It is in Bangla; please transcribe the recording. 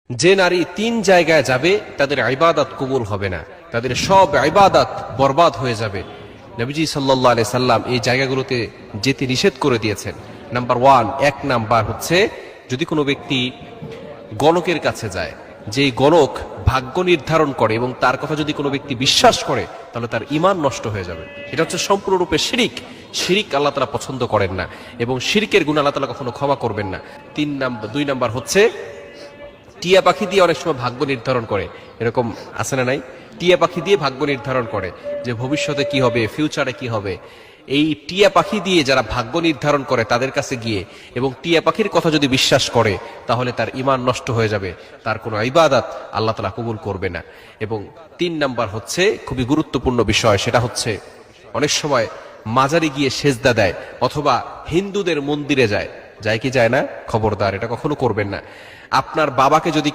যে নারী তিন জায়গায় যাবে তাদের ইবাদত কবুল হবে না, তাদের সব ইবাদত বরবাদ হয়ে যাবে। নবীজি সাল্লাল্লাহু আলাইহি সাল্লাম এই জায়গাগুলোতে যেতে নিষেধ করে দিয়েছেন। নাম্বার 1, এক নাম্বার হচ্ছে যদি কোনো ব্যক্তি গণকের কাছে যায়, যেই গণক ভাগ্য নির্ধারণ করে এবং তার কথা যদি কোনো ব্যক্তি বিশ্বাস করে তাহলে তার ঈমান নষ্ট হয়ে যাবে। এটা হচ্ছে সম্পূর্ণরূপে শিরিক। শিরিক আল্লাহ তাআলা পছন্দ করেন না এবং শিরিকের গুনাহ আল্লাহ তাআলা কখনো ক্ষমা করবেন না। 2 নাম্বার হচ্ছে টিয়া পাখি দিয়ে অনেক সময় ভাগ্য নির্ধারণ করে, এরকম আছে না নাই? টিয়া পাখি দিয়ে ভাগ্য নির্ধারণ করে যে ভবিষ্যতে কি হবে, ফিউচারে কি হবে। এই টিয়া পাখি দিয়ে যারা ভাগ্য নির্ধারণ করে তাদের কাছে গিয়ে এবং টিয়া পাখির কথা যদি বিশ্বাস করে তাহলে তার ঈমান নষ্ট হয়ে যাবে, তার কোনো ইবাদত আল্লাহ তাআলা কবুল করবে না। এবং 3 নাম্বার হচ্ছে খুবই গুরুত্বপূর্ণ বিষয়, সেটা হচ্ছে অনেক সময় মাজারে গিয়ে সেজদা দেয় অথবা হিন্দুদের মন্দিরে যায়। যায় কি যায় না? খবরদার, এটা কখনো করবেন না। আপনার বাবাকে যদি